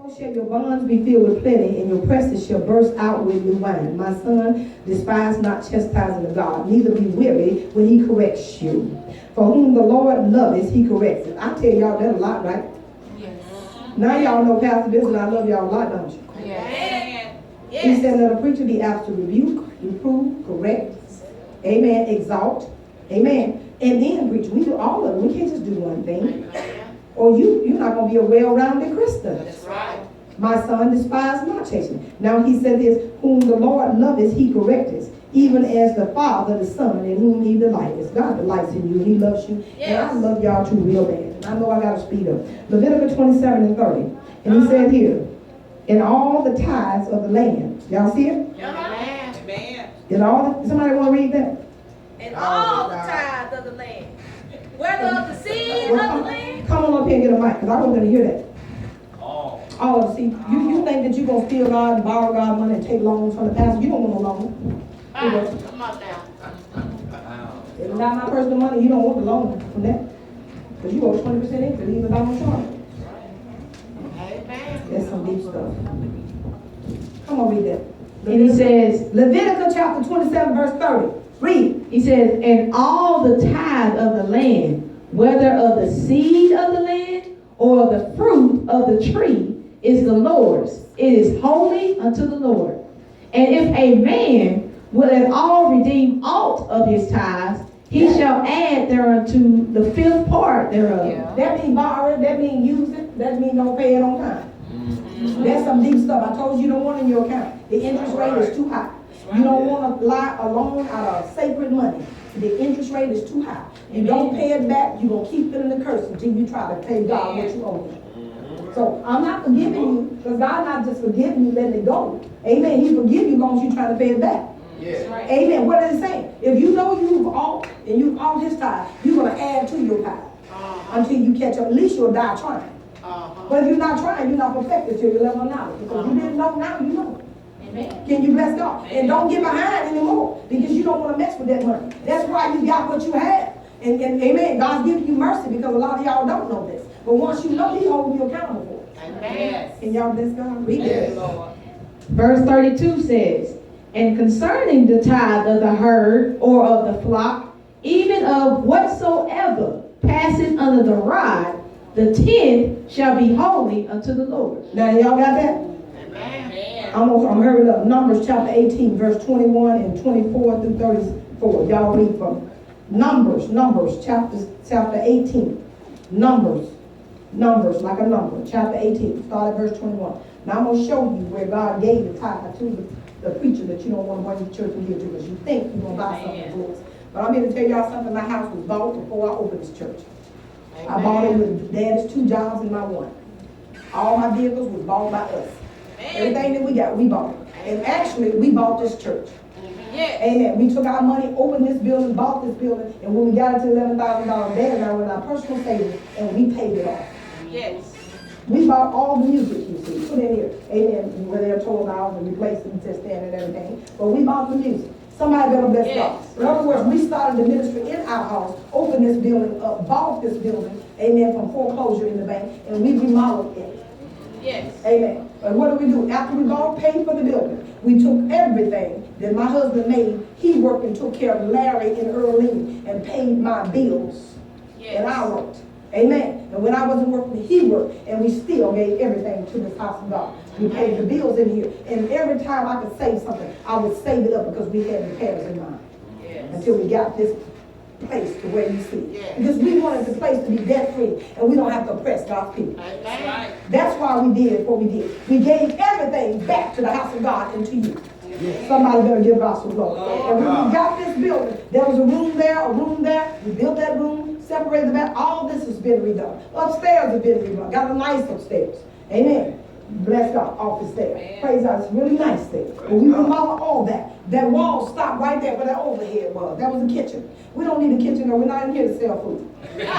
So shall your barns be filled with plenty, and your presses shall burst out with new wine. My son, despise not chastising of God, neither be weary when he corrects you. For whom the Lord loveth, he corrects. I tell y'all that a lot, right? Yes. Now y'all know Pastor Benson, I love y'all a lot, don't you? Yes. Yes. He said, let a preacher be apt to rebuke, reprove, correct, amen, exalt, amen. And then preach. We do all of it. We can't just do one thing. Or you're not going to be a well-rounded Christian. That's right. My son, despise not chastening. Now he said this, whom the Lord loveth, he correcteth, even as the Father, the Son, in whom he delighteth. God delights in you, and he loves you. Yes. And I love y'all too real bad. And I know I got to speed up. Leviticus 27 and 30. And he said here, in all the tithes of the land. Y'all see it? Amen. In all somebody want to read that? In all the tithes of the land. Whether of the seed of the land. Come on up here and get a mic, because I want them to hear that. All of the seed. You think that you're going to steal God and borrow God money and take loans from the pastor? You don't want no loan. Come on down. If it's not my personal money, you don't want the loan from that. Because you owe 20% interest, even without no charge. Amen. That's some deep stuff. Come on, read that. And he says, Leviticus chapter 27, verse 30. Read. He says, and all the tithe of the land, whether of the seed of the land or of the fruit of the tree, is the Lord's. It is holy unto the Lord. And if a man will at all redeem aught of his tithes, he shall add thereunto the fifth part thereof. Yeah. That means borrow it, that means use it, that means don't pay it on time. Mm-hmm. That's some deep stuff. I told you don't want in your account. The interest rate is too high. You don't want to lie a loan out of sacred money. The interest rate is too high. You don't pay it back, you're going to keep feeling the curse until you try to pay God what you owe him. So I'm not forgiving you, because God's not just forgiving you, letting it go. Amen. He forgive you as long as you try to pay it back. Yes. Right. Amen. What is it saying? If you know you've off and you've off his tithe, you're going to add to your tithe until you catch up. At least you'll die trying. But if you're not trying, you're not perfected till you level of knowledge. Because you didn't know, now you know. Amen. Can you bless God? Amen. And don't get behind anymore, because you don't want to mess with that money. That's why you got what you have. And amen. God's giving you mercy, because a lot of y'all don't know this. But once you know, he holds you accountable for it. Amen. Can y'all bless God? Read this. Verse 32 says, and concerning the tithe of the herd or of the flock, even of whatsoever passeth under the rod, the tenth shall be holy unto the Lord. Now y'all got that? Amen. I'm hurrying up. Numbers chapter 18, verse 21 and 24 through 34. Y'all read from Numbers chapter 18. Numbers like a number. Chapter 18. Start at verse 21. Now I'm going to show you where God gave the tithe to the preacher that you don't want to bring to church and give to, because you think you're going to buy something for us. But I'm here to tell y'all something. My house was bought before I opened this church. Amen. I bought it with Dad's 2 jobs and my 1. All my vehicles was bought by us. Amen. Everything that we got, we bought it. And actually, we bought this church. Yes. Amen. We took our money, opened this building, bought this building, and when we got it to $11,000, Dad and I went our personal savings, and we paid it off. Yes. We bought all the music, you see, put in here. Amen. Where they're told out and replaced them to stand and everything. But we bought the music. Somebody better bless God. In other words, we started the ministry in our house, opened this building up, bought this building, amen, from foreclosure in the bank, and we remodeled it. Yes. Amen. And what do we do? After we bought, paid for the building, we took everything that my husband made. He worked and took care of Larry and Earlene and paid my bills. Yes. And I worked. Amen. And when I wasn't working, he worked, and we still gave everything to this house of God. We paid the bills in here, and every time I could save something, I would save it up, because we had repairs in mind. Yes. Until we got this place to where you see. Yes. Because we wanted the place to be debt free, and we don't have to oppress God's people. That's right. That's why we did what we did. We gave everything back to the house of God and to you. Yes. Somebody better give God some glory. And when we got this building, there was a room there. We built that room, separated the back. All this has been redone. Upstairs has been redone. Got a nice upstairs. Amen. Bless God. Office there. Amen. Praise God. It's really nice there. But we remodeled all that. That wall stopped right there where that overhead was. That was a kitchen. We don't need a kitchen, or we're not in here to sell food. Amen.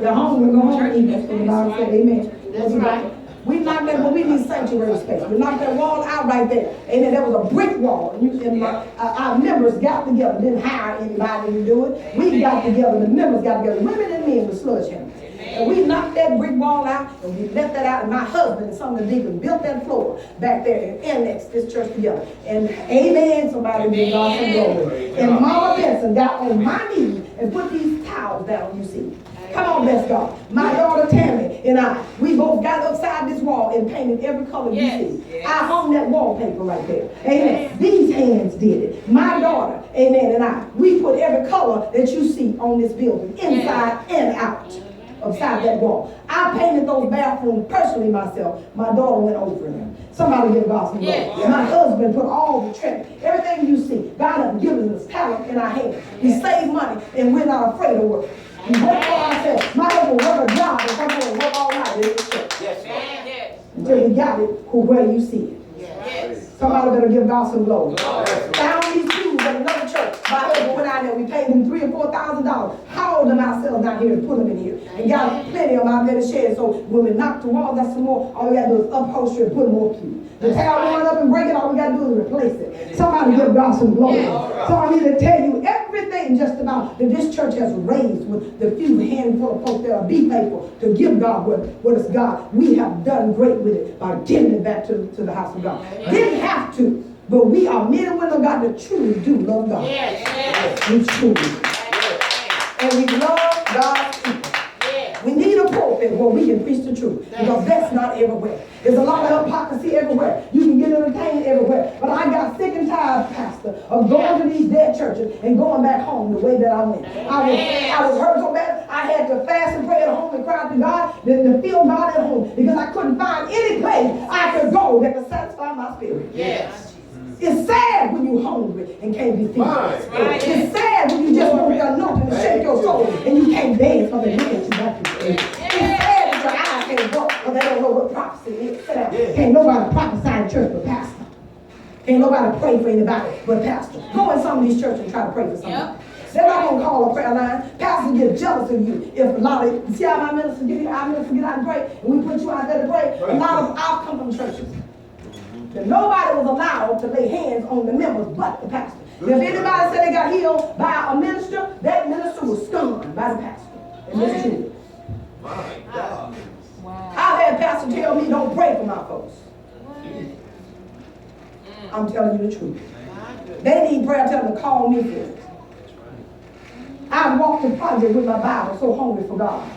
You're hungry, go home and eat. That's what the Bible said. Amen. That's right. We knocked that, but we need sanctuary space. We knocked that wall out right there. Amen. There was a brick wall. And our members got together. Didn't hire anybody to do it. We got together. The members got together. Women and men with sledgehammers. And we knocked that brick wall out, and we left that out, and my husband and some of the deacons built that floor back there and annexed this church together. And amen, somebody give God some glory. And Mama Benson got on my knees and put these towels down, you see. Come on, bless God. My daughter Tammy and I, we both got upside this wall and painted every color you see. I hung that wallpaper right there. Amen. These hands did it. My daughter, amen, and I, we put every color that you see on this building, inside and out, upside that wall. I painted those bathrooms personally myself. My daughter went over them. Somebody give God some glory. My husband put all the trim, everything you see. God has given us talent in our hands. He saved money, and we're not afraid of work. We work for ourselves. My husband work a job and come home and work all night in this church. Until we got it where you see it. Somebody better give God some glory. Found these pews at another church. My husband went out there. We paid them $3,000 or $4,000. Hauled them ourselves down here and put them in here. And got plenty of them out there to share. So when we knock the walls out some more, all we got to do is upholster and put more pews. The tower going up and break it, all we got to do is replace it. Somebody give God some glory. So I need to tell you everything just about that this church has raised with the few handful of folks that are be faithful to give God what is God. We have done great with it by giving it back to the house of God. Didn't have to, but we are men and women of God that truly do love God. We truly. And we love God's people. We need a pulpit where we can preach the truth, because that's not everywhere. There's a lot of hypocrisy everywhere. You can get entertained everywhere. But I got sick and tired, Pastor, of going to these dead churches and going back home the way that I went. I was hurt so bad, I had to fast and pray at home and cry to God to feel God at home, because I couldn't find any place I could go that could satisfy my spirit. It's sad when you're hungry and can't be fed. It's sad when you just want the anointing to shake your soul and you can't dance because they look at you back. It's sad that your eyes can't walk because they don't know what prophecy is. Can't nobody prophesy in church but pastor. Can't nobody pray for anybody but pastor. Go in some of these churches and try to pray for somebody. They're not going to call a prayer line. Pastors get jealous of you. If a lot of, see how our ministers get here, our ministers get out and pray, and we put you out there to pray. A lot of our come from churches. That nobody was allowed to lay hands on the members but the pastor. If anybody said they got healed by a minister, that minister was scorned by the pastor. And this is true. My God. I've had pastors tell me don't pray for my folks. I'm telling you the truth. They need prayer, tell them to call me for it. I walked the project with my Bible, so hungry for God.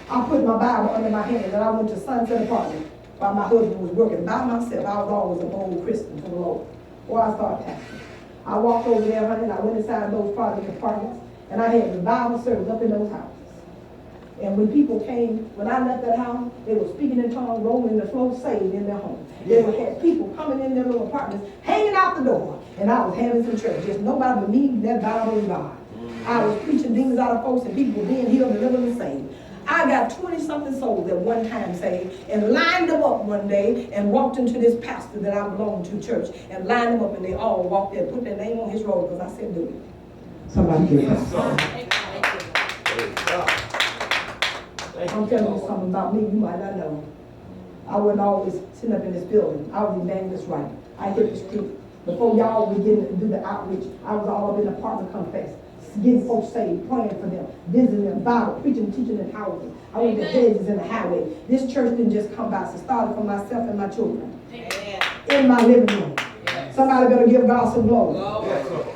I put my Bible under my hand and I went to Sunset Apartment while my husband was working by myself. I was always a bold Christian for the Lord. Before I started pastoring, I walked over there, honey, and I went inside those project apartments, and I had the Bible service up in those houses. And when people came, when I left that house, they were speaking in tongues, rolling the floor, saved in their home. They would have people coming in their little apartments, hanging out the door, and I was having some church. Just nobody but me, that Bible and God. I was preaching demons out of folks, and people were being healed, delivered, and saved. I got 20-something souls at one time saved, and lined them up one day and walked into this pastor that I belonged to church, and lined them up, and they all walked there, put their name on his roll, because I said, do it. Somebody give us. I'm telling you something about me you might not know. I wasn't always sitting up in this building. I was evangelist right. I hit the street. Before y'all began to do the outreach, I was all up in the apartment complex, getting folks saved, praying for them, visiting them, Bible, preaching, teaching in houses. I went to hedges in the highway. This church didn't just come by. It started for myself and my children. In my living room. Somebody better give God some glory.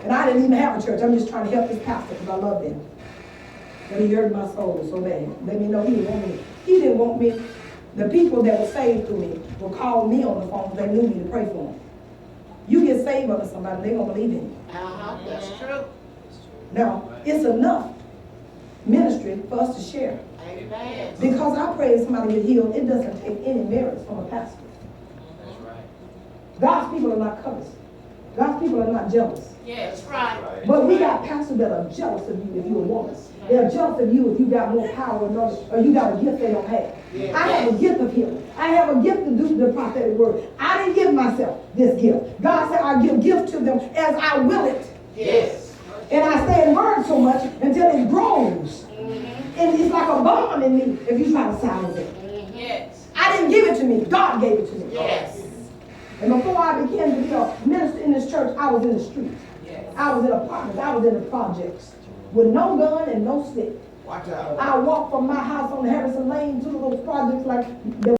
And I didn't even have a church. I'm just trying to help this pastor because I love him. But he hurt my soul so bad. Let me know he didn't want me. He didn't want me. The people that were saved through me will call me on the phone. They knew me to pray for them. You get saved under somebody, they're going to believe in you. That's true. Now, it's enough ministry for us to share. Amen. Because I pray somebody get healed, it doesn't take any merits from a pastor. That's right. God's people are not covetous. God's people are not jealous. Yeah, that's right. But we got pastors that are jealous of you if you're a woman. They're jealous of you if you got more power or you got a gift they don't have. I have a gift of healing. I have a gift to do the prophetic word. I didn't give myself this gift. God said I give gifts to them as I will it. Yes. And I stay in word so much until it grows. And it's like a bomb in me if you try to silence it. Yes. I didn't give it to me. God gave it to me. Yes. And before I began to be a minister in this church, I was in the streets. Yes. I was in apartments. I was in the projects with no gun and no stick. Watch out. I walk from my house on Harrison Lane to those projects like the